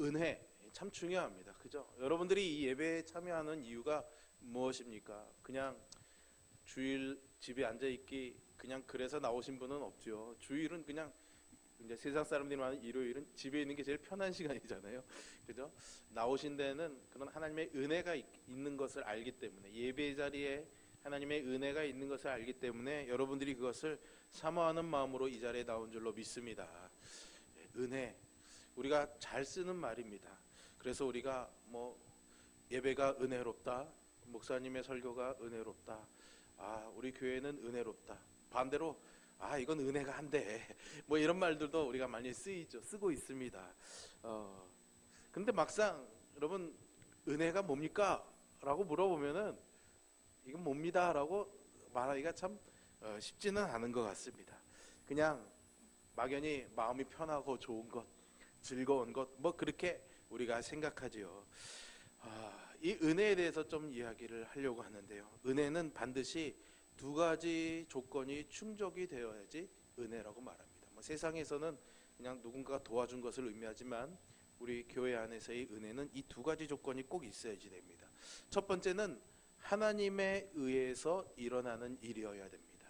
은혜 참 중요합니다. 그죠? 여러분들이 이 예배에 참여하는 이유가 무엇입니까? 그냥 주일 집에 앉아 있기 그냥 그래서 나오신 분은 없죠. 주일은 그냥 이제 세상 사람들이 말하는 일요일은 집에 있는 게 제일 편한 시간이잖아요. 그죠? 나오신 데는 그런 하나님의 은혜가 있는 것을 알기 때문에, 예배 자리에 하나님의 은혜가 있는 것을 알기 때문에 여러분들이 그것을 사모하는 마음으로 이 자리에 나온 줄로 믿습니다. 은혜, 우리가 잘 쓰는 말입니다. 그래서 우리가 뭐 예배가 은혜롭다, 목사님의 설교가 은혜롭다, 우리 교회는 은혜롭다, 반대로 이건 은혜가 한데 뭐 이런 말들도 우리가 많이 쓰고 있습니다. 근데 막상 여러분 은혜가 뭡니까? 라고 물어보면은 이건 뭡니다 라고 말하기가 참 쉽지는 않은 것 같습니다. 그냥 막연히 마음이 편하고 좋은 것, 즐거운 것, 뭐 그렇게 우리가 생각하지요. 이 은혜에 대해서 좀 이야기를 하려고 하는데요. 은혜는 반드시 두 가지 조건이 충족이 되어야지 은혜라고 말합니다. 뭐 세상에서는 그냥 누군가가 도와준 것을 의미하지만 우리 교회 안에서의 은혜는 이 두 가지 조건이 꼭 있어야지 됩니다. 첫 번째는 하나님에 의해서 일어나는 일이어야 됩니다.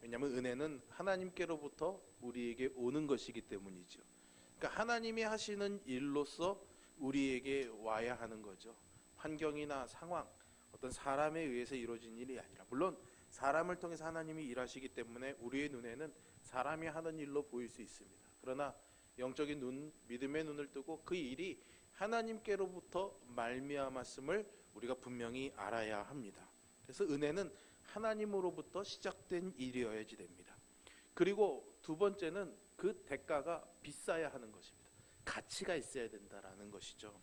왜냐하면 은혜는 하나님께로부터 우리에게 오는 것이기 때문이죠. 그러니까 하나님이 하시는 일로서 우리에게 와야 하는 거죠. 환경이나 상황, 어떤 사람에 의해서 이루어진 일이 아니라, 물론 사람을 통해서 하나님이 일하시기 때문에 우리의 눈에는 사람이 하는 일로 보일 수 있습니다. 그러나 영적인 눈, 믿음의 눈을 뜨고 그 일이 하나님께로부터 말미암았음을 우리가 분명히 알아야 합니다. 그래서 은혜는 하나님으로부터 시작된 일이어야지 됩니다. 그리고 두 번째는 그 대가가 비싸야 하는 것입니다. 가치가 있어야 된다라는 것이죠.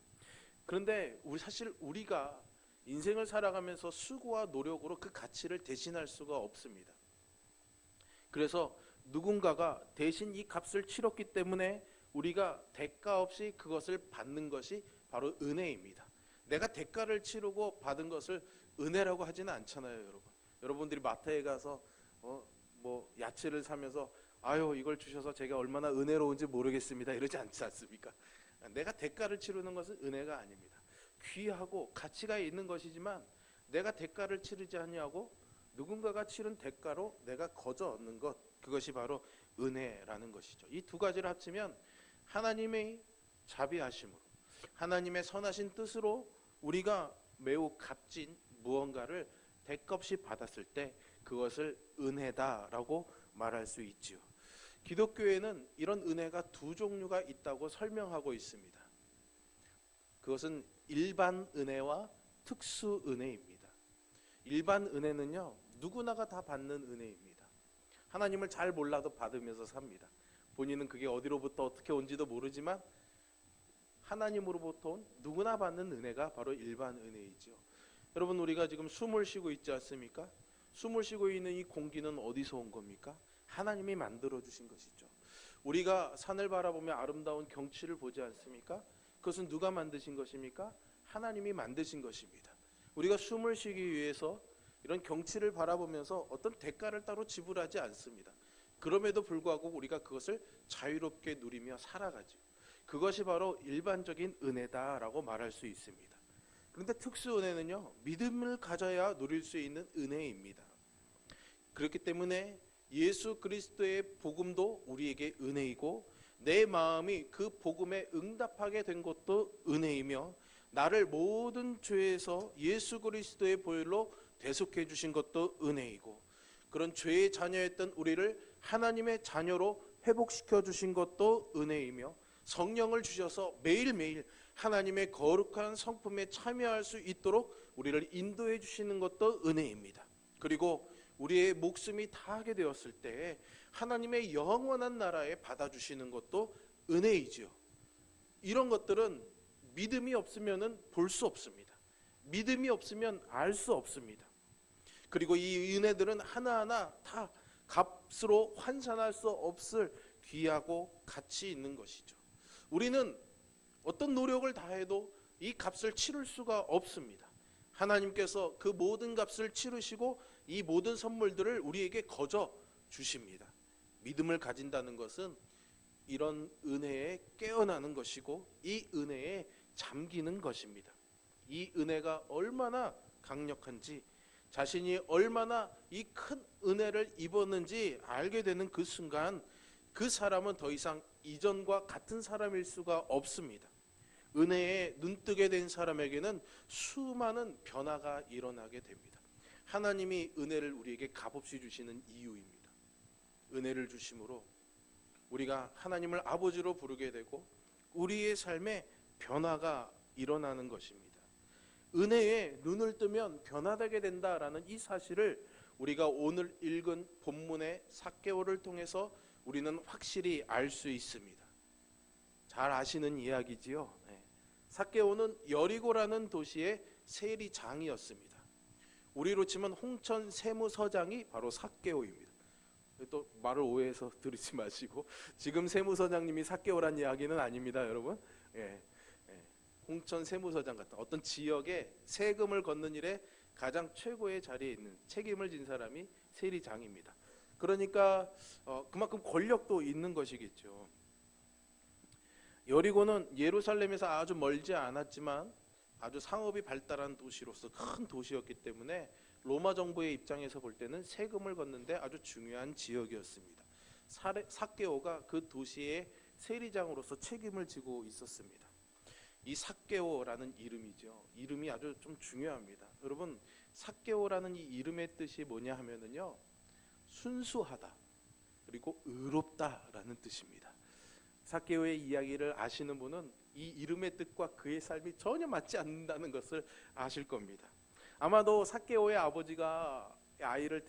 그런데 사실 우리가 인생을 살아가면서 수고와 노력으로 그 가치를 대신할 수가 없습니다. 그래서 누군가가 대신 이 값을 치렀기 때문에 우리가 대가 없이 그것을 받는 것이 바로 은혜입니다. 내가 대가를 치르고 받은 것을 은혜라고 하지는 않잖아요, 여러분. 여러분들이 마트에 가서 뭐 야채를 사면서 이걸 주셔서 제가 얼마나 은혜로운지 모르겠습니다 이러지 않지 않습니까? 내가 대가를 치르는 것은 은혜가 아닙니다. 귀하고 가치가 있는 것이지만 내가 대가를 치르지 아니하고 누군가가 치른 대가로 내가 거저 얻는 것, 그것이 바로 은혜라는 것이죠. 이 두 가지를 합치면 하나님의 자비하심으로, 하나님의 선하신 뜻으로 우리가 매우 값진 무언가를 대값이 받았을 때 그것을 은혜다라고 말할 수 있지요. 기독교에는 이런 은혜가 두 종류가 있다고 설명하고 있습니다. 그것은 일반 은혜와 특수 은혜입니다. 일반 은혜는요, 누구나가 다 받는 은혜입니다. 하나님을 잘 몰라도 받으면서 삽니다. 본인은 그게 어디로부터 어떻게 온지도 모르지만 하나님으로부터 온 누구나 받는 은혜가 바로 일반 은혜이죠. 여러분, 우리가 지금 숨을 쉬고 있지 않습니까? 숨을 쉬고 있는 이 공기는 어디서 온 겁니까? 하나님이 만들어 주신 것이죠. 우리가 산을 바라보며 아름다운 경치를 보지 않습니까? 그것은 누가 만드신 것입니까? 하나님이 만드신 것입니다. 우리가 숨을 쉬기 위해서 이런 경치를 바라보면서 어떤 대가를 따로 지불하지 않습니다. 그럼에도 불구하고 우리가 그것을 자유롭게 누리며 살아가죠. 그것이 바로 일반적인 은혜다라고 말할 수 있습니다. 그런데 특수 은혜는요, 믿음을 가져야 누릴 수 있는 은혜입니다. 그렇기 때문에 예수 그리스도의 복음도 우리에게 은혜이고, 내 마음이 그 복음에 응답하게 된 것도 은혜이며, 나를 모든 죄에서 예수 그리스도의 보혈로 대속해 주신 것도 은혜이고, 그런 죄의 자녀였던 우리를 하나님의 자녀로 회복시켜 주신 것도 은혜이며, 성령을 주셔서 매일매일 하나님의 거룩한 성품에 참여할 수 있도록 우리를 인도해 주시는 것도 은혜입니다. 그리고 우리의 목숨이 다하게 되었을 때 하나님의 영원한 나라에 받아주시는 것도 은혜이지요. 이런 것들은 믿음이 없으면 볼 수 없습니다. 믿음이 없으면 알 수 없습니다. 그리고 이 은혜들은 하나하나 다 값으로 환산할 수 없을 귀하고 가치 있는 것이죠. 우리는 어떤 노력을 다해도 이 값을 치를 수가 없습니다. 하나님께서 그 모든 값을 치르시고 이 모든 선물들을 우리에게 거저 주십니다. 믿음을 가진다는 것은 이런 은혜에 깨어나는 것이고 이 은혜에 잠기는 것입니다. 이 은혜가 얼마나 강력한지, 자신이 얼마나 이 큰 은혜를 입었는지 알게 되는 그 순간 그 사람은 더 이상 이전과 같은 사람일 수가 없습니다. 은혜에 눈뜨게 된 사람에게는 수많은 변화가 일어나게 됩니다. 하나님이 은혜를 우리에게 값없이 주시는 이유입니다. 은혜를 주심으로 우리가 하나님을 아버지로 부르게 되고 우리의 삶에 변화가 일어나는 것입니다. 은혜에 눈을 뜨면 변화되게 된다라는 이 사실을 우리가 오늘 읽은 본문의 삭개오를 통해서 우리는 확실히 알 수 있습니다. 잘 아시는 이야기지요. 삭개오는 여리고라는 도시의 세리장이었습니다. 우리로 치면 홍천 세무서장이 바로 삭개오입니다. 또 말을 오해해서 들으지 마시고, 지금 세무서장님이 삭개오란 이야기는 아닙니다, 여러분. 홍천 세무서장 같은 어떤 지역에 세금을 걷는 일에 가장 최고의 자리에 있는 책임을 진 사람이 세리장입니다. 그러니까 그만큼 권력도 있는 것이겠죠. 여리고는 예루살렘에서 아주 멀지 않았지만 아주 상업이 발달한 도시로서 큰 도시였기 때문에 로마 정부의 입장에서 볼 때는 세금을 걷는데 아주 중요한 지역이었습니다. 삭개오가 그 도시의 세리장으로서 책임을 지고 있었습니다. 이 삭개오라는 이름이죠. 이름이 아주 좀 중요합니다. 여러분, 삭개오라는 이 이름의 뜻이 뭐냐 하면은요, 순수하다 그리고 의롭다라는 뜻입니다. 삭개오의 이야기를 아시는 분은 이 이름의 뜻과 그의 삶이 전혀 맞지 않는다는 것을 아실 겁니다. 아마도 삭개오의 아버지가 아이를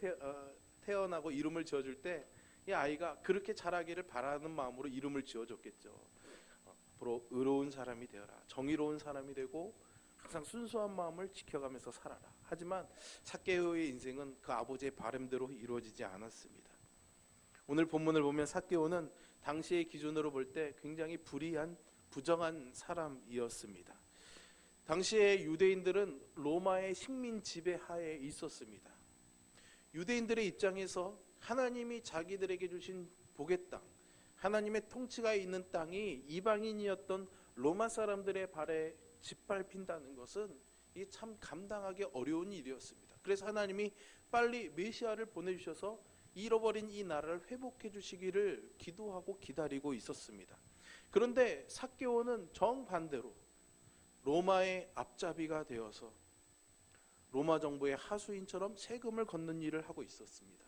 태어나고 이름을 지어줄 때 이 아이가 그렇게 자라기를 바라는 마음으로 이름을 지어줬겠죠. 앞으로 의로운 사람이 되어라, 정의로운 사람이 되고 항상 순수한 마음을 지켜가면서 살아라. 하지만 삭개오의 인생은 그 아버지의 바람대로 이루어지지 않았습니다. 오늘 본문을 보면 삭개오는 당시의 기준으로 볼 때 굉장히 불의한, 부정한 사람이었습니다. 당시의 유대인들은 로마의 식민 지배하에 있었습니다. 유대인들의 입장에서 하나님이 자기들에게 주신 복의 땅, 하나님의 통치가 있는 땅이 이방인이었던 로마 사람들의 발에 짓밟힌다는 것은 이 참 감당하기 어려운 일이었습니다. 그래서 하나님이 빨리 메시아를 보내주셔서 잃어버린 이 나라를 회복해 주시기를 기도하고 기다리고 있었습니다. 그런데 삭개오는 정반대로 로마의 앞잡이가 되어서 로마 정부의 하수인처럼 세금을 걷는 일을 하고 있었습니다.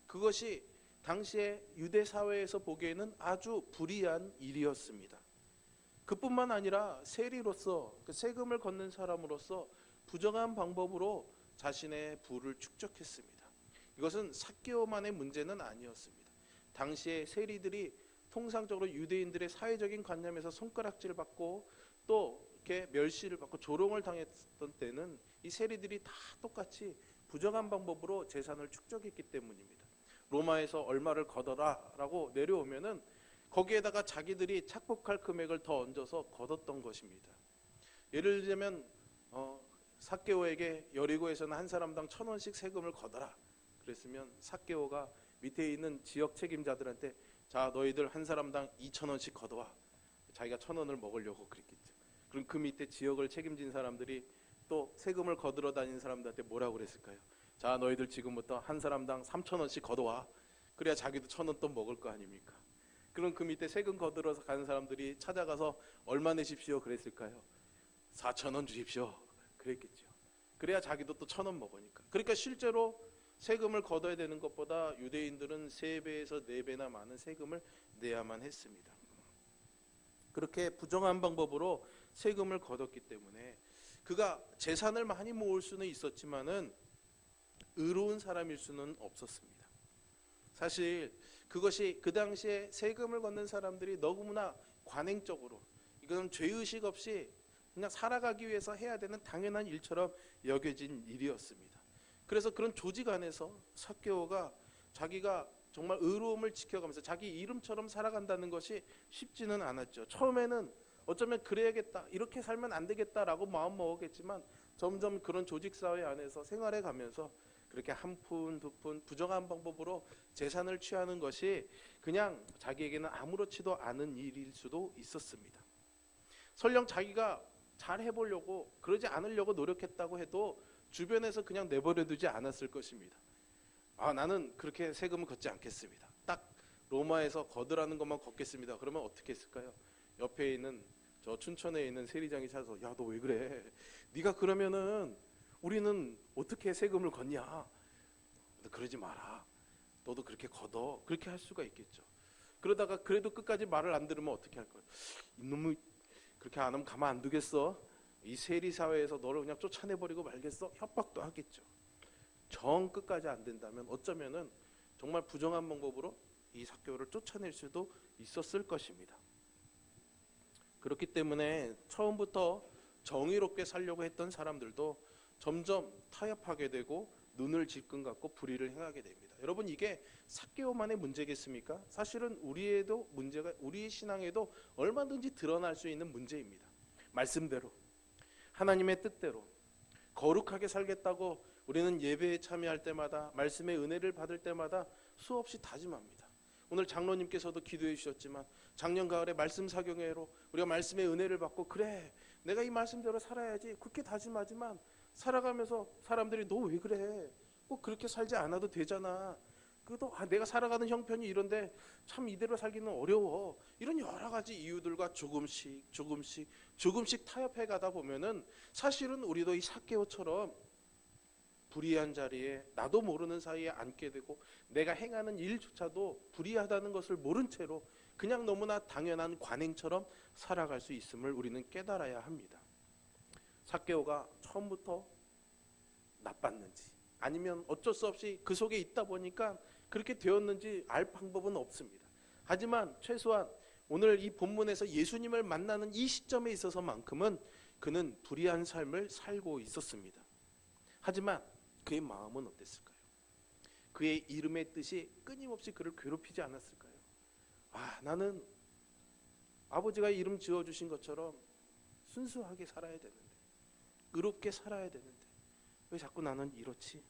그것이 당시의 유대 사회에서 보기에는 아주 불의한 일이었습니다. 그뿐만 아니라 세리로서, 그 세금을 걷는 사람으로서 부정한 방법으로 자신의 부를 축적했습니다. 이것은 삭개오만의 문제는 아니었습니다. 당시의 세리들이 통상적으로 유대인들의 사회적인 관념에서 손가락질 받고 또 이렇게 멸시를 받고 조롱을 당했던 때는 이 세리들이 다 똑같이 부정한 방법으로 재산을 축적했기 때문입니다. 로마에서 얼마를 걷어라 라고 내려오면은 거기에다가 자기들이 착복할 금액을 더 얹어서 걷었던 것입니다. 예를 들면 삭개오에게 여리고에서는 한 사람당 1,000원씩 세금을 걷어라 그랬으면 삭개오가 밑에 있는 지역 책임자들한테 자, 너희들 한 사람당 2,000원씩 걷어와. 자기가 1,000원을 먹으려고 그랬겠죠. 그럼 그 밑에 지역을 책임진 사람들이 또 세금을 거들어 다니는 사람들한테 뭐라고 그랬을까요? 자, 너희들 지금부터 한 사람당 3,000원씩 걷어와. 그래야 자기도 1,000원 또 먹을 거 아닙니까? 그럼 그 밑에 세금 거들어서 가는 사람들이 찾아가서 얼마 내십시오 그랬을까요? 4,000원 주십시오 그랬겠죠. 그래야 자기도 또 1,000원 먹으니까. 그러니까 실제로 세금을 걷어야 되는 것보다 유대인들은 3배에서 4배나 많은 세금을 내야만 했습니다. 그렇게 부정한 방법으로 세금을 걷었기 때문에 그가 재산을 많이 모을 수는 있었지만은 의로운 사람일 수는 없었습니다. 사실 그것이 그 당시에 세금을 걷는 사람들이 너무나 관행적으로, 이건 죄의식 없이 그냥 살아가기 위해서 해야 되는 당연한 일처럼 여겨진 일이었습니다. 그래서 그런 조직 안에서 삭개오가 자기가 정말 의로움을 지켜가면서 자기 이름처럼 살아간다는 것이 쉽지는 않았죠. 처음에는 어쩌면 그래야겠다, 이렇게 살면 안 되겠다라고 마음 먹었겠지만 점점 그런 조직사회 안에서 생활해 가면서 그렇게 한 푼, 두 푼 부정한 방법으로 재산을 취하는 것이 그냥 자기에게는 아무렇지도 않은 일일 수도 있었습니다. 설령 자기가 잘 해보려고 그러지 않으려고 노력했다고 해도 주변에서 그냥 내버려 두지 않았을 것입니다. 나는 그렇게 세금을 걷지 않겠습니다. 딱 로마에서 걷으라는 것만 걷겠습니다. 그러면 어떻게 했을까요? 옆에 있는 저 춘천에 있는 세리장이 찾아서 야, 너 왜 그래? 네가 그러면은 우리는 어떻게 세금을 걷냐? 너 그러지 마라. 너도 그렇게 걷어. 그렇게 할 수가 있겠죠. 그러다가 그래도 끝까지 말을 안 들으면 어떻게 할 거야? 이놈의 그렇게 안 하면 가만 안 두겠어? 이 세리 사회에서 너를 그냥 쫓아내버리고 말겠어? 협박도 하겠죠. 정 끝까지 안 된다면 어쩌면은 정말 부정한 방법으로 이 삭개오를 쫓아낼 수도 있었을 것입니다. 그렇기 때문에 처음부터 정의롭게 살려고 했던 사람들도 점점 타협하게 되고 눈을 질끈 갖고 불의를 행하게 됩니다. 여러분, 이게 삭개오만의 문제겠습니까? 사실은 우리의 신앙에도 얼마든지 드러날 수 있는 문제입니다. 말씀대로 하나님의 뜻대로 거룩하게 살겠다고 우리는 예배에 참여할 때마다 말씀의 은혜를 받을 때마다 수없이 다짐합니다. 오늘 장로님께서도 기도해 주셨지만 작년 가을에 말씀 사경회로 우리가 말씀의 은혜를 받고 그래 내가 이 말씀대로 살아야지 그렇게 다짐하지만 살아가면서 사람들이 너 왜 그래? 꼭 그렇게 살지 않아도 되잖아. 그래도 내가 살아가는 형편이 이런데 참 이대로 살기는 어려워. 이런 여러 가지 이유들과 조금씩 타협해 가다 보면은 사실은 우리도 이 삭개오처럼 불의한 자리에 나도 모르는 사이에 앉게 되고 내가 행하는 일조차도 불의하다는 것을 모른 채로 그냥 너무나 당연한 관행처럼 살아갈 수 있음을 우리는 깨달아야 합니다. 삭개오가 처음부터 나빴는지 아니면 어쩔 수 없이 그 속에 있다 보니까 그렇게 되었는지 알 방법은 없습니다. 하지만 최소한 오늘 이 본문에서 예수님을 만나는 이 시점에 있어서만큼은 그는 불의한 삶을 살고 있었습니다. 하지만 그의 마음은 어땠을까요? 그의 이름의 뜻이 끊임없이 그를 괴롭히지 않았을까요? 나는 아버지가 이름 지어주신 것처럼 순수하게 살아야 되는데 의롭게 살아야 되는데 왜 자꾸 나는 이렇지?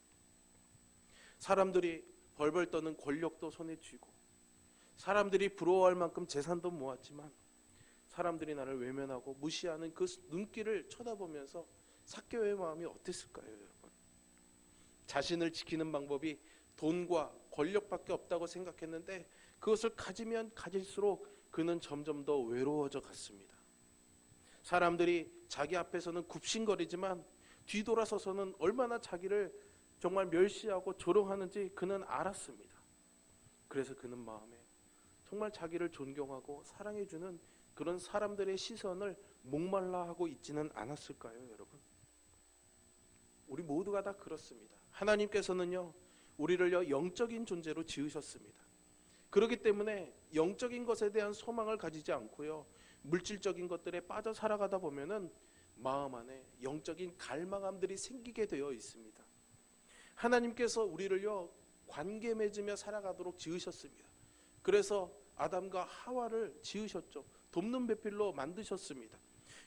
사람들이 벌벌 떠는 권력도 손에 쥐고 사람들이 부러워할 만큼 재산도 모았지만 사람들이 나를 외면하고 무시하는 그 눈길을 쳐다보면서 삭개오의 마음이 어땠을까요, 여러분? 자신을 지키는 방법이 돈과 권력밖에 없다고 생각했는데 그것을 가지면 가질수록 그는 점점 더 외로워져 갔습니다. 사람들이 자기 앞에서는 굽신거리지만 뒤돌아서서는 얼마나 자기를 정말 멸시하고 조롱하는지 그는 알았습니다. 그래서 그는 마음에 정말 자기를 존경하고 사랑해주는 그런 사람들의 시선을 목말라 하고 있지는 않았을까요, 여러분? 우리 모두가 다 그렇습니다. 하나님께서는요, 우리를요 영적인 존재로 지으셨습니다. 그렇기 때문에 영적인 것에 대한 소망을 가지지 않고요 물질적인 것들에 빠져 살아가다 보면은 마음 안에 영적인 갈망함들이 생기게 되어 있습니다. 하나님께서 우리를요 관계 맺으며 살아가도록 지으셨습니다. 그래서 아담과 하와를 지으셨죠. 돕는 배필로 만드셨습니다.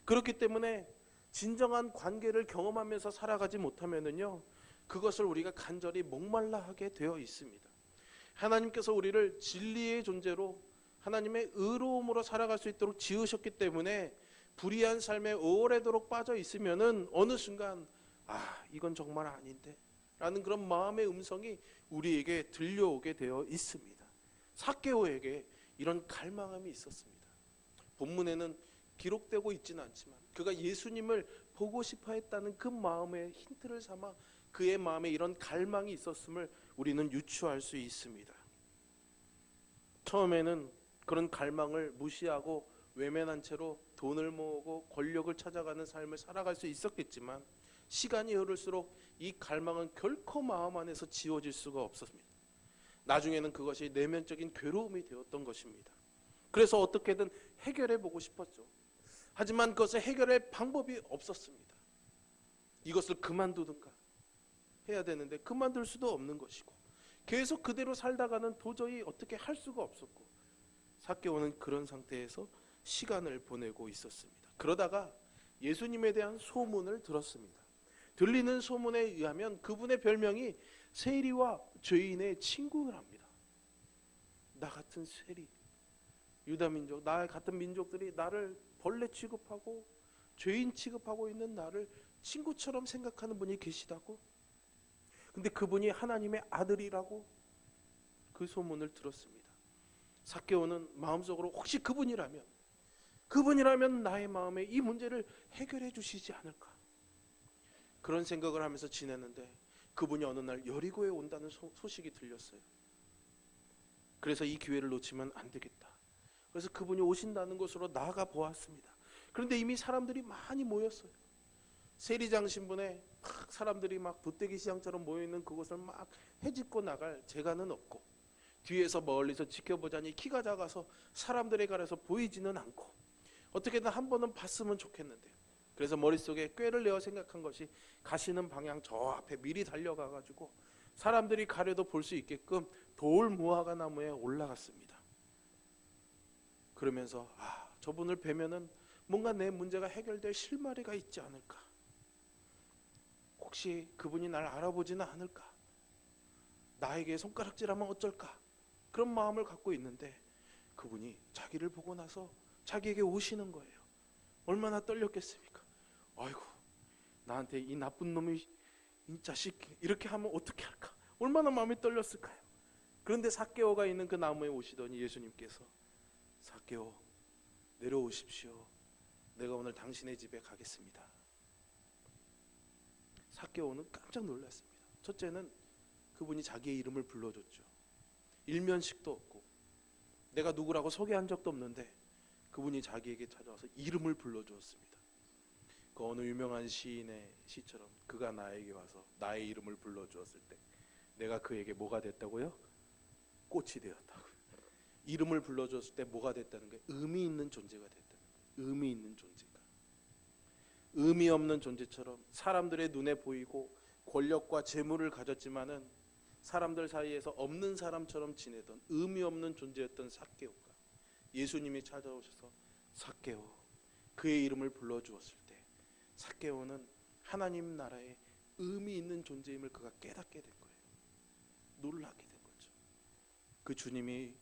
그렇기 때문에 진정한 관계를 경험하면서 살아가지 못하면은요 그것을 우리가 간절히 목말라 하게 되어 있습니다. 하나님께서 우리를 진리의 존재로 하나님의 의로움으로 살아갈 수 있도록 지으셨기 때문에 불의한 삶에 오래도록 빠져 있으면은 어느 순간 이건 정말 아닌데 라는 그런 마음의 음성이 우리에게 들려오게 되어 있습니다. 삭개오에게 이런 갈망함이 있었습니다. 본문에는 기록되고 있지는 않지만 그가 예수님을 보고 싶어 했다는 그 마음의 힌트를 삼아 그의 마음에 이런 갈망이 있었음을 우리는 유추할 수 있습니다. 처음에는 그런 갈망을 무시하고 외면한 채로 돈을 모으고 권력을 찾아가는 삶을 살아갈 수 있었겠지만 시간이 흐를수록 이 갈망은 결코 마음 안에서 지워질 수가 없었습니다. 나중에는 그것이 내면적인 괴로움이 되었던 것입니다. 그래서 어떻게든 해결해 보고 싶었죠. 하지만 그것을 해결할 방법이 없었습니다. 이것을 그만두든가 해야 되는데 그만둘 수도 없는 것이고 계속 그대로 살다가는 도저히 어떻게 할 수가 없었고 삭개오는 그런 상태에서 시간을 보내고 있었습니다. 그러다가 예수님에 대한 소문을 들었습니다. 들리는 소문에 의하면 그분의 별명이 세리와 죄인의 친구랍니다. 나 같은 세리, 유다민족, 나 같은 민족들이 나를 벌레 취급하고 죄인 취급하고 있는 나를 친구처럼 생각하는 분이 계시다고. 근데 그분이 하나님의 아들이라고 그 소문을 들었습니다. 삭개오는 마음속으로 혹시 그분이라면 나의 마음에 이 문제를 해결해 주시지 않을까, 그런 생각을 하면서 지냈는데 그분이 어느 날 여리고에 온다는 소식이 들렸어요. 그래서 이 기회를 놓치면 안 되겠다. 그래서 그분이 오신다는 곳으로 나아가 보았습니다. 그런데 이미 사람들이 많이 모였어요. 세리장 신분에 막 사람들이 막 도떼기 시장처럼 모여있는 그곳을 막 헤집고 나갈 재간은 없고, 뒤에서 멀리서 지켜보자니 키가 작아서 사람들에 가려서 보이지는 않고, 어떻게든 한 번은 봤으면 좋겠는데, 그래서 머릿속에 꾀를 내어 생각한 것이 가시는 방향 저 앞에 미리 달려가가지고 사람들이 가려도 볼 수 있게끔 돌 무화과 나무에 올라갔습니다. 그러면서 저분을 뵈면은 뭔가 내 문제가 해결될 실마리가 있지 않을까, 혹시 그분이 날 알아보지는 않을까, 나에게 손가락질하면 어쩔까, 그런 마음을 갖고 있는데 그분이 자기를 보고 나서 자기에게 오시는 거예요. 얼마나 떨렸겠습니까? 아이고, 나한테 이 나쁜 놈이 이 자식 이렇게 하면 어떻게 할까, 얼마나 마음이 떨렸을까요? 그런데 삭개오가 있는 그 나무에 오시더니 예수님께서 삭개오, 내려오십시오. 내가 오늘 당신의 집에 가겠습니다. 삭개오는 깜짝 놀랐습니다. 첫째는 그분이 자기의 이름을 불러줬죠. 일면식도 없고 내가 누구라고 소개한 적도 없는데 그분이 자기에게 찾아와서 이름을 불러주었습니다. 그 어느 유명한 시인의 시처럼 그가 나에게 와서 나의 이름을 불러주었을 때 내가 그에게 뭐가 됐다고요? 꽃이 되었다고요. 이름을 불러줬을 때 뭐가 됐다는 게 의미 있는 존재가 됐다는 거예요. 의미 있는 존재가. 의미 없는 존재처럼 사람들의 눈에 보이고 권력과 재물을 가졌지만은 사람들 사이에서 없는 사람처럼 지내던 의미 없는 존재였던 삭개오가 예수님이 찾아오셔서 삭개오, 그의 이름을 불러주었을 때 삭개오는 하나님 나라의 의미 있는 존재임을 그가 깨닫게 된 거예요. 놀라게 된 거죠. 그 주님이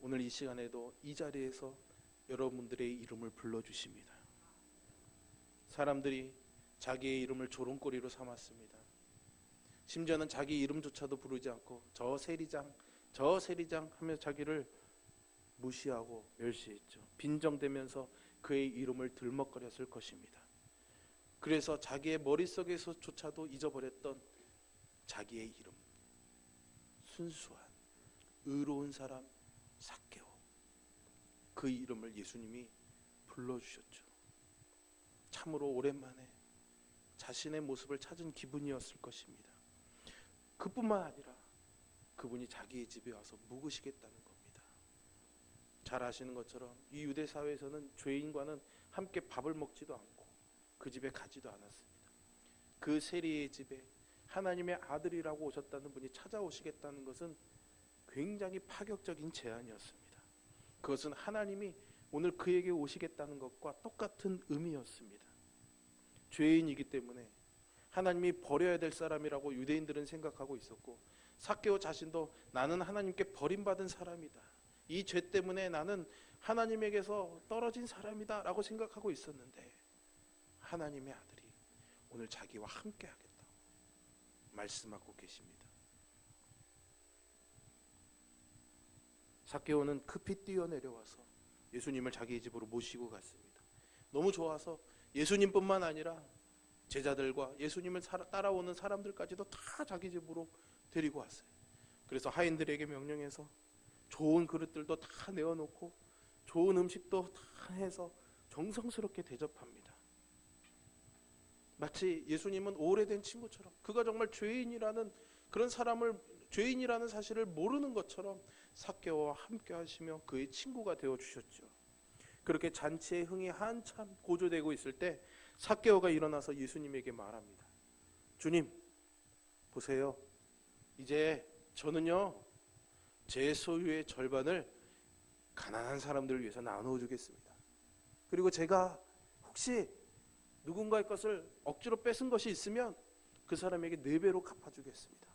오늘 이 시간에도 이 자리에서 여러분들의 이름을 불러주십니다. 사람들이 자기의 이름을 조롱거리로 삼았습니다. 심지어는 자기 이름조차도 부르지 않고 저 세리장 하며 자기를 무시하고 멸시했죠. 빈정대면서 그의 이름을 들먹거렸을 것입니다. 그래서 자기의 머릿속에서조차도 잊어버렸던 자기의 이름, 순수한 의로운 사람 삭개오, 그 이름을 예수님이 불러주셨죠. 참으로 오랜만에 자신의 모습을 찾은 기분이었을 것입니다. 그뿐만 아니라 그분이 자기의 집에 와서 묵으시겠다는 겁니다. 잘 아시는 것처럼 이 유대 사회에서는 죄인과는 함께 밥을 먹지도 않고 그 집에 가지도 않았습니다. 그 세리의 집에 하나님의 아들이라고 오셨다는 분이 찾아오시겠다는 것은 굉장히 파격적인 제안이었습니다. 그것은 하나님이 오늘 그에게 오시겠다는 것과 똑같은 의미였습니다. 죄인이기 때문에 하나님이 버려야 될 사람이라고 유대인들은 생각하고 있었고, 삭개오 자신도 나는 하나님께 버림받은 사람이다, 이 죄 때문에 나는 하나님에게서 떨어진 사람이다 라고 생각하고 있었는데, 하나님의 아들이 오늘 자기와 함께 하겠다고 말씀하고 계십니다. 삭개오는 급히 뛰어내려와서 예수님을 자기 집으로 모시고 갔습니다. 너무 좋아서 예수님뿐만 아니라 제자들과 예수님을 따라오는 사람들까지도 다 자기 집으로 데리고 왔어요. 그래서 하인들에게 명령해서 좋은 그릇들도 다 내어놓고 좋은 음식도 다 해서 정성스럽게 대접합니다. 마치 예수님은 오래된 친구처럼, 그가 정말 죄인이라는 사실을 모르는 것처럼 삭개오와 함께 하시며 그의 친구가 되어주셨죠. 그렇게 잔치의 흥이 한참 고조되고 있을 때 삭개오가 일어나서 예수님에게 말합니다. 주님, 보세요. 이제 저는요, 제 소유의 절반을 가난한 사람들을 위해서 나누어 주겠습니다. 그리고 제가 혹시 누군가의 것을 억지로 뺏은 것이 있으면 그 사람에게 4배로 갚아주겠습니다.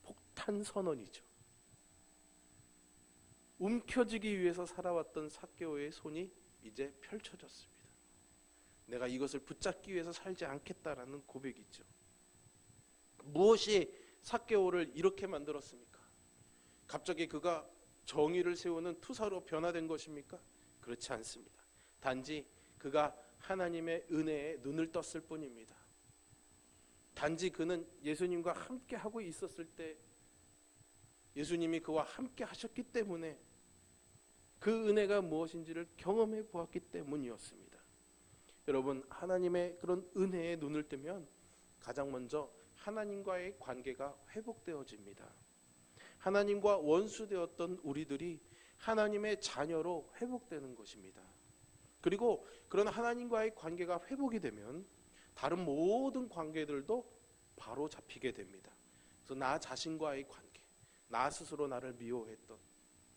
폭탄 선언이죠. 움켜쥐기 위해서 살아왔던 삭개오의 손이 이제 펼쳐졌습니다. 내가 이것을 붙잡기 위해서 살지 않겠다라는 고백이죠. 무엇이 삭개오를 이렇게 만들었습니까? 갑자기 그가 정의를 세우는 투사로 변화된 것입니까? 그렇지 않습니다. 단지 그가 하나님의 은혜에 눈을 떴을 뿐입니다. 단지 그는 예수님과 함께 하고 있었을 때 예수님이 그와 함께 하셨기 때문에 그 은혜가 무엇인지를 경험해 보았기 때문이었습니다. 여러분, 하나님의 그런 은혜에 눈을 뜨면 가장 먼저 하나님과의 관계가 회복되어집니다. 하나님과 원수되었던 우리들이 하나님의 자녀로 회복되는 것입니다. 그리고 그런 하나님과의 관계가 회복이 되면 다른 모든 관계들도 바로 잡히게 됩니다. 그래서 나 자신과의 관계, 나 스스로 나를 미워했던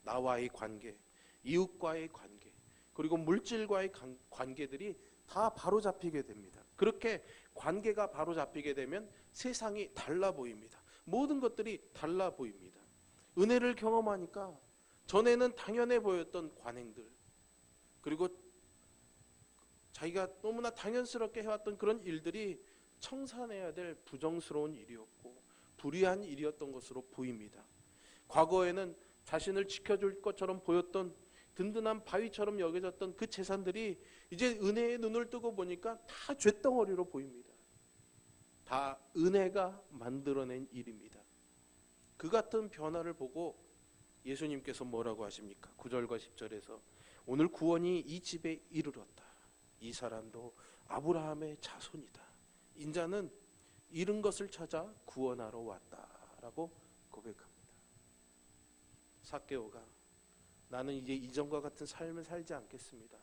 나와의 관계, 이웃과의 관계, 그리고 물질과의 관계들이 다 바로 잡히게 됩니다. 그렇게 관계가 바로 잡히게 되면 세상이 달라 보입니다. 모든 것들이 달라 보입니다. 은혜를 경험하니까 전에는 당연해 보였던 관행들, 그리고 자기가 너무나 당연스럽게 해왔던 그런 일들이 청산해야 될 부정스러운 일이었고 불의한 일이었던 것으로 보입니다. 과거에는 자신을 지켜줄 것처럼 보였던 든든한 바위처럼 여겨졌던 그 재산들이 이제 은혜의 눈을 뜨고 보니까 다 쇳덩어리로 보입니다. 다 은혜가 만들어낸 일입니다. 그 같은 변화를 보고 예수님께서 뭐라고 하십니까? 9절과 10절에서 오늘 구원이 이 집에 이르렀다. 이 사람도 아브라함의 자손이다. 인자는 잃은 것을 찾아 구원하러 왔다라고 고백합니다. 삭개오가 나는 이제 이전과 같은 삶을 살지 않겠습니다.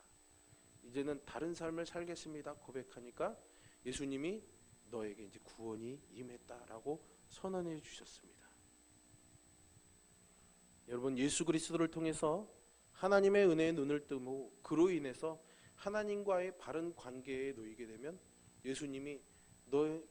이제는 다른 삶을 살겠습니다. 고백하니까 예수님이 너에게 이제 구원이 임했다라고 선언해 주셨습니다. 여러분, 예수 그리스도를 통해서 하나님의 은혜에 눈을 뜨고 그로 인해서 하나님과의 바른 관계에 놓이게 되면 예수님이 너의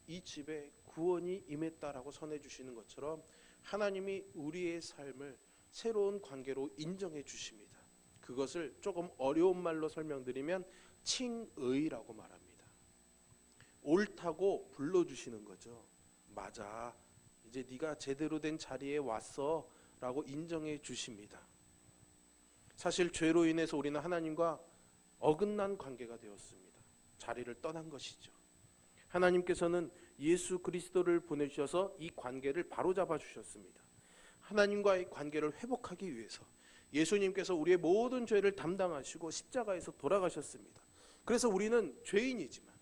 이 집에 구원이 임했다라고 선해 주시는 것처럼 하나님이 우리의 삶을 새로운 관계로 인정해 주십니다. 그것을 조금 어려운 말로 설명드리면 칭의라고 말합니다. 옳다고 불러주시는 거죠. 맞아, 이제 네가 제대로 된 자리에 왔어 라고 인정해 주십니다. 사실 죄로 인해서 우리는 하나님과 어긋난 관계가 되었습니다. 자리를 떠난 것이죠. 하나님께서는 예수 그리스도를 보내주셔서 이 관계를 바로잡아 주셨습니다. 하나님과의 관계를 회복하기 위해서 예수님께서 우리의 모든 죄를 담당하시고 십자가에서 돌아가셨습니다. 그래서 우리는 죄인이지만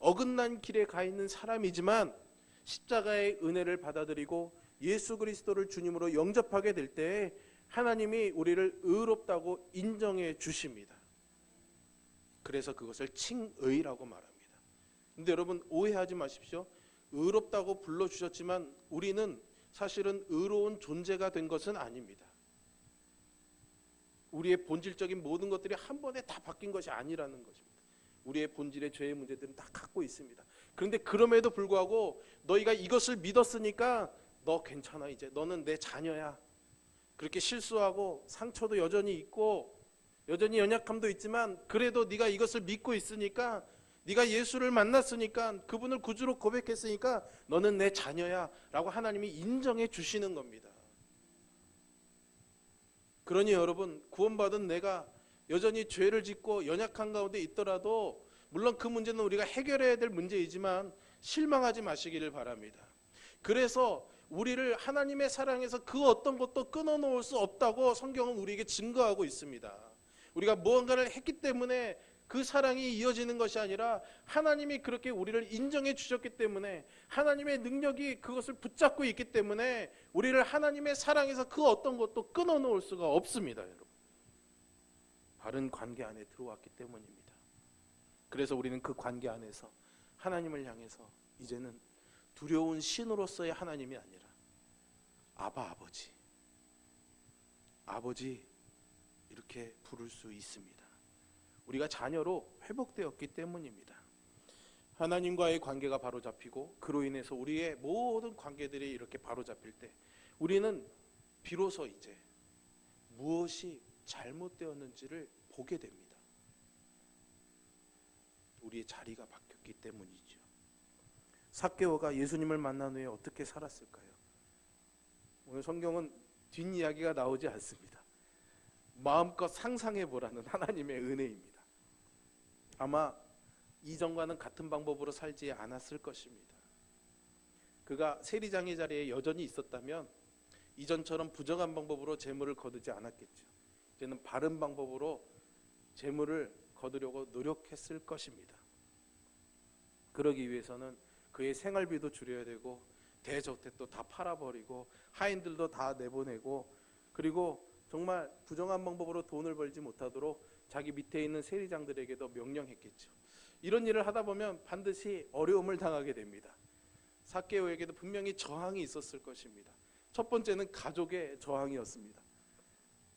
어긋난 길에 가 있는 사람이지만 십자가의 은혜를 받아들이고 예수 그리스도를 주님으로 영접하게 될 때 하나님이 우리를 의롭다고 인정해 주십니다. 그래서 그것을 칭의라고 말합니다. 근데 여러분, 오해하지 마십시오. 의롭다고 불러주셨지만 우리는 사실은 의로운 존재가 된 것은 아닙니다. 우리의 본질적인 모든 것들이 한 번에 다 바뀐 것이 아니라는 것입니다. 우리의 본질의 죄의 문제들은 다 갖고 있습니다. 그런데 그럼에도 불구하고 너희가 이것을 믿었으니까 너 괜찮아, 이제 너는 내 자녀야. 그렇게 실수하고 상처도 여전히 있고 여전히 연약함도 있지만 그래도 네가 이것을 믿고 있으니까, 네가 예수를 만났으니까, 그분을 구주로 고백했으니까 너는 내 자녀야 라고 하나님이 인정해 주시는 겁니다. 그러니 여러분, 구원받은 내가 여전히 죄를 짓고 연약한 가운데 있더라도 물론 그 문제는 우리가 해결해야 될 문제이지만 실망하지 마시기를 바랍니다. 그래서 우리를 하나님의 사랑에서 그 어떤 것도 끊어놓을 수 없다고 성경은 우리에게 증거하고 있습니다. 우리가 무언가를 했기 때문에 그 사랑이 이어지는 것이 아니라 하나님이 그렇게 우리를 인정해 주셨기 때문에, 하나님의 능력이 그것을 붙잡고 있기 때문에 우리를 하나님의 사랑에서 그 어떤 것도 끊어놓을 수가 없습니다. 여러분, 바른 관계 안에 들어왔기 때문입니다. 그래서 우리는 그 관계 안에서 하나님을 향해서 이제는 두려운 신으로서의 하나님이 아니라 아버지, 아버지 이렇게 부를 수 있습니다. 우리가 자녀로 회복되었기 때문입니다. 하나님과의 관계가 바로 잡히고 그로 인해서 우리의 모든 관계들이 이렇게 바로 잡힐 때 우리는 비로소 이제 무엇이 잘못되었는지를 보게 됩니다. 우리의 자리가 바뀌었기 때문이죠. 삭개오가 예수님을 만난 후에 어떻게 살았을까요? 오늘 성경은 뒷이야기가 나오지 않습니다. 마음껏 상상해 보라는 하나님의 은혜입니다. 아마 이전과는 같은 방법으로 살지 않았을 것입니다. 그가 세리장의 자리에 여전히 있었다면 이전처럼 부정한 방법으로 재물을 거두지 않았겠죠. 이제는 바른 방법으로 재물을 거두려고 노력했을 것입니다. 그러기 위해서는 그의 생활비도 줄여야 되고 대저택도 다 팔아버리고 하인들도 다 내보내고 그리고 정말 부정한 방법으로 돈을 벌지 못하도록 자기 밑에 있는 세리장들에게도 명령했겠죠. 이런 일을 하다 보면 반드시 어려움을 당하게 됩니다. 삭개오에게도 분명히 저항이 있었을 것입니다. 첫 번째는 가족의 저항이었습니다.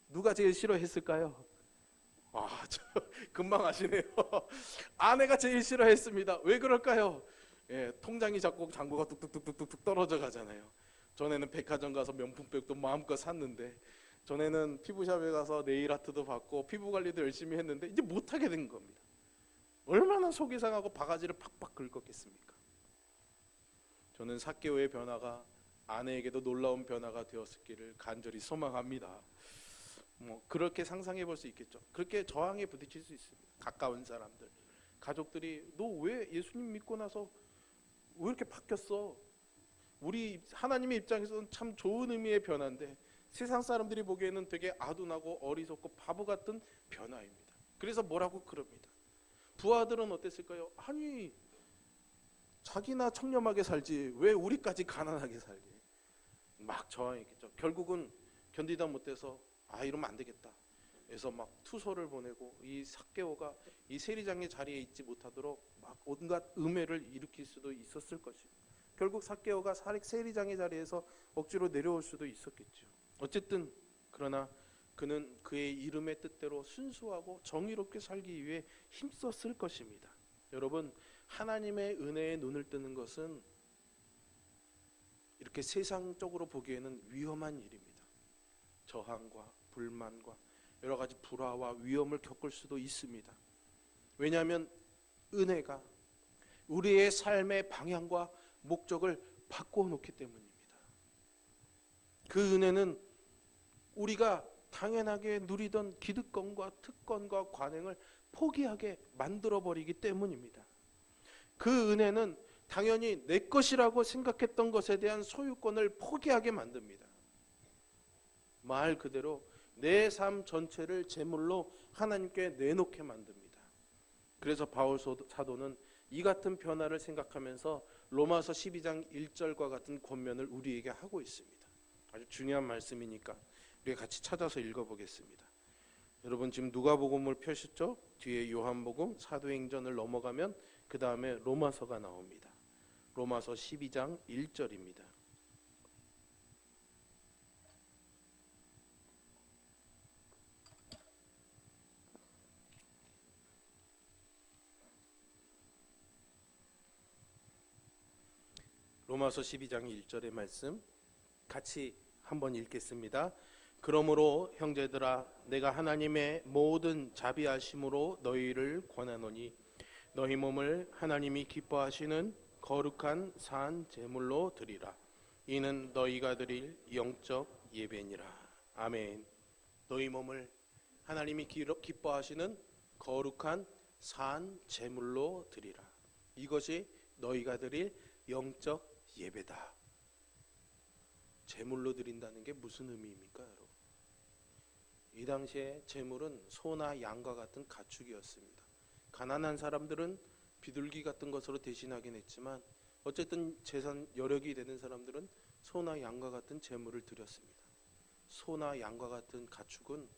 누가 제일 싫어했을까요? 금방 아시네요. 아내가 제일 싫어했습니다. 왜 그럴까요? 통장이 자꾸 잔고가 뚝뚝뚝뚝뚝 떨어져 가잖아요. 전에는 백화점 가서 명품백도 마음껏 샀는데, 전에는 피부샵에 가서 네일 아트도 받고 피부 관리도 열심히 했는데 이제 못하게 된 겁니다. 얼마나 속이 상하고 바가지를 팍팍 긁었겠습니까? 저는 삭개오의 변화가 아내에게도 놀라운 변화가 되었기를 간절히 소망합니다. 그렇게 상상해 볼 수 있겠죠. 그렇게 저항에 부딪힐 수 있습니다. 가까운 사람들, 가족들이 너 왜 예수님 믿고 나서 왜 이렇게 바뀌었어? 우리 하나님의 입장에서는 참 좋은 의미의 변화인데 세상 사람들이 보기에는 되게 아둔하고 어리석고 바보 같은 변화입니다. 그래서 뭐라고 그럽니다. 부하들은 어땠을까요? 아니 자기나 청렴하게 살지 왜 우리까지 가난하게 살게, 막 저항했겠죠. 결국은 견디다 못해서 이러면 안 되겠다 그래서 막 투서를 보내고 이 삭개오가 이 세리장의 자리에 있지 못하도록 막 온갖 음해를 일으킬 수도 있었을 것입니다. 결국 삭개오가 세리장의 자리에서 억지로 내려올 수도 있었겠죠. 어쨌든 그러나 그는 그의 이름의 뜻대로 순수하고 정의롭게 살기 위해 힘썼을 것입니다. 여러분, 하나님의 은혜에 눈을 뜨는 것은 이렇게 세상적으로 보기에는 위험한 일입니다. 저항과 불만과 여러 가지 불화와 위험을 겪을 수도 있습니다. 왜냐하면 은혜가 우리의 삶의 방향과 목적을 바꿔놓기 때문입니다. 그 은혜는 우리가 당연하게 누리던 기득권과 특권과 관행을 포기하게 만들어버리기 때문입니다. 그 은혜는 당연히 내 것이라고 생각했던 것에 대한 소유권을 포기하게 만듭니다. 말 그대로 내 삶 전체를 제물로 하나님께 내놓게 만듭니다. 그래서 바울 사도는 이 같은 변화를 생각하면서 로마서 12장 1절과 같은 권면을 우리에게 하고 있습니다. 아주 중요한 말씀이니까 우리 같이 찾아서 읽어보겠습니다. 여러분 지금 누가복음을 펴셨죠? 뒤에 요한복음, 사도행전을 넘어가면 그 다음에 로마서가 나옵니다. 로마서 12장 1절입니다. 로마서 12장 1절의 말씀 같이 한번 읽겠습니다. 그러므로 형제들아 내가 하나님의 모든 자비하심으로 너희를 권하노니 너희 몸을 하나님이 기뻐하시는 거룩한 산 제물로 드리라. 이는 너희가 드릴 영적 예배니라. 아멘. 너희 몸을 하나님이 기뻐하시는 거룩한 산 제물로 드리라. 이것이 너희가 드릴 영적 예배다. 제물로 드린다는 게 무슨 의미입니까, 여러분? 이 당시에 제물은 소나 양과 같은 가축이었습니다. 가난한 사람들은 비둘기 같은 것으로 대신하긴 했지만 어쨌든 재산 여력이 되는 사람들은 소나 양과 같은 제물을 드렸습니다. 소나 양과 같은 가축은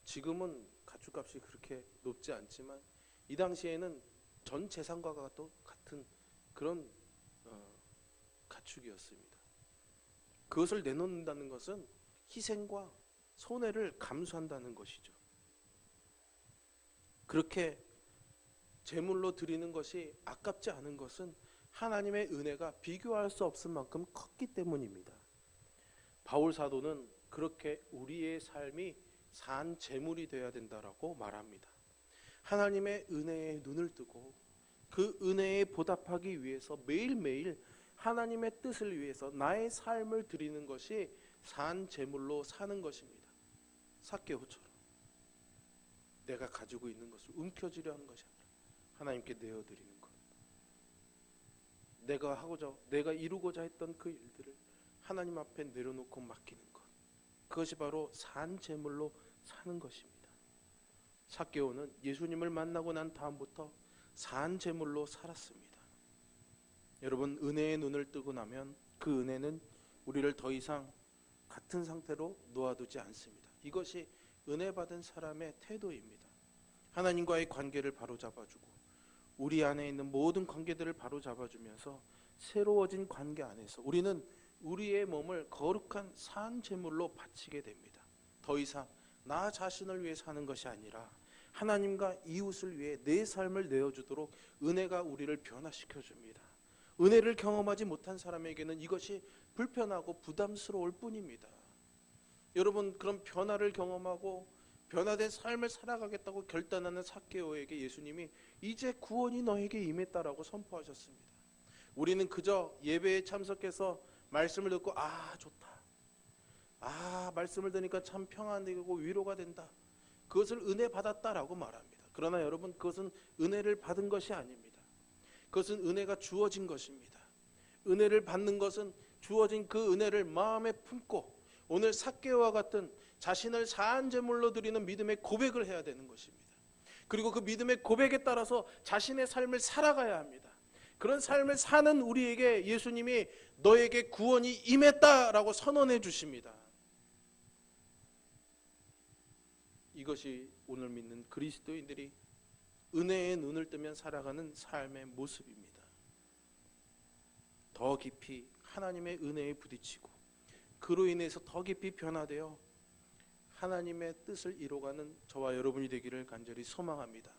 지금은 가축값이 그렇게 높지 않지만 이 당시에는 전 재산과 같은 그런 가축이었습니다. 그것을 내놓는다는 것은 희생과 손해를 감수한다는 것이죠. 그렇게 제물로 드리는 것이 아깝지 않은 것은 하나님의 은혜가 비교할 수 없을 만큼 컸기 때문입니다. 바울 사도는 그렇게 우리의 삶이 산 제물이 되어야 된다라고 말합니다. 하나님의 은혜에 눈을 뜨고 그 은혜에 보답하기 위해서 매일매일 하나님의 뜻을 위해서 나의 삶을 드리는 것이 산 제물로 사는 것입니다. 삭개오처럼 내가 가지고 있는 것을 움켜쥐려 하는 것이 아니라 하나님께 내어드리는 것, 내가 이루고자 했던 그 일들을 하나님 앞에 내려놓고 맡기는 것, 그것이 바로 산 제물로 사는 것입니다. 삭개오는 예수님을 만나고 난 다음부터 산 제물로 살았습니다. 여러분, 은혜의 눈을 뜨고 나면 그 은혜는 우리를 더 이상 같은 상태로 놓아두지 않습니다. 이것이 은혜 받은 사람의 태도입니다. 하나님과의 관계를 바로잡아주고 우리 안에 있는 모든 관계들을 바로잡아주면서 새로워진 관계 안에서 우리는 우리의 몸을 거룩한 산 제물로 바치게 됩니다. 더 이상 나 자신을 위해 사는 것이 아니라 하나님과 이웃을 위해 내 삶을 내어주도록 은혜가 우리를 변화시켜 줍니다. 은혜를 경험하지 못한 사람에게는 이것이 불편하고 부담스러울 뿐입니다. 여러분, 그런 변화를 경험하고 변화된 삶을 살아가겠다고 결단하는 삭개오에게 예수님이 이제 구원이 너에게 임했다라고 선포하셨습니다. 우리는 그저 예배에 참석해서 말씀을 듣고 좋다, 말씀을 들으니까 참 평안되고 위로가 된다, 그것을 은혜 받았다라고 말합니다. 그러나 여러분, 그것은 은혜를 받은 것이 아닙니다. 그것은 은혜가 주어진 것입니다. 은혜를 받는 것은 주어진 그 은혜를 마음에 품고 오늘 삭개오와 같은 자신을 산 제물로 드리는 믿음의 고백을 해야 되는 것입니다. 그리고 그 믿음의 고백에 따라서 자신의 삶을 살아가야 합니다. 그런 삶을 사는 우리에게 예수님이 너에게 구원이 임했다라고 선언해 주십니다. 이것이 오늘 믿는 그리스도인들이 은혜의 눈을 뜨면 살아가는 삶의 모습입니다. 더 깊이 하나님의 은혜에 부딪히고 그로 인해서 더 깊이 변화되어 하나님의 뜻을 이루어가는 저와 여러분이 되기를 간절히 소망합니다.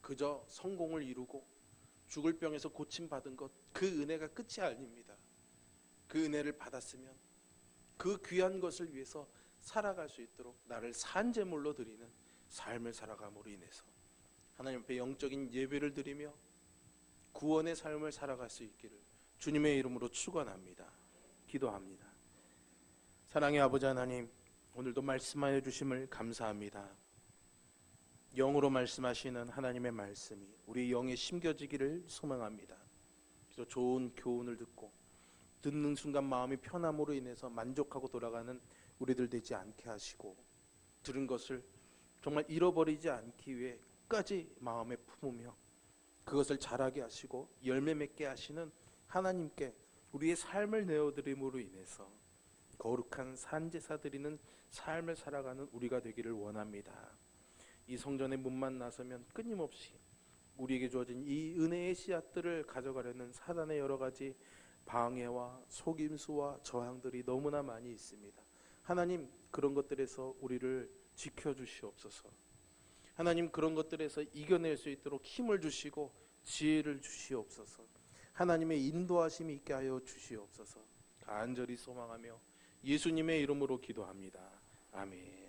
그저 성공을 이루고 죽을 병에서 고침받은 것, 그 은혜가 끝이 아닙니다. 그 은혜를 받았으면 그 귀한 것을 위해서 살아갈 수 있도록 나를 산 제물로 드리는 삶을 살아감으로 인해서 하나님 앞에 영적인 예배를 드리며 구원의 삶을 살아갈 수 있기를 주님의 이름으로 축원합니다. 기도합니다. 사랑의 아버지 하나님, 오늘도 말씀하여 주심을 감사합니다. 영으로 말씀하시는 하나님의 말씀이 우리 영에 심겨지기를 소망합니다. 그래서 좋은 교훈을 듣고 듣는 순간 마음이 편함으로 인해서 만족하고 돌아가는 우리들 되지 않게 하시고 들은 것을 정말 잃어버리지 않기 위해 끝까지 마음에 품으며 그것을 자라게 하시고 열매 맺게 하시는 하나님께 우리의 삶을 내어드림으로 인해서 거룩한 산제사 드리는 삶을 살아가는 우리가 되기를 원합니다. 이 성전의 문만 나서면 끊임없이 우리에게 주어진 이 은혜의 씨앗들을 가져가려는 사단의 여러 가지 방해와 속임수와 저항들이 너무나 많이 있습니다. 하나님, 그런 것들에서 우리를 지켜주시옵소서. 하나님, 그런 것들에서 이겨낼 수 있도록 힘을 주시고 지혜를 주시옵소서. 하나님의 인도하심이 있게 하여 주시옵소서. 간절히 소망하며 예수님의 이름으로 기도합니다. 아멘.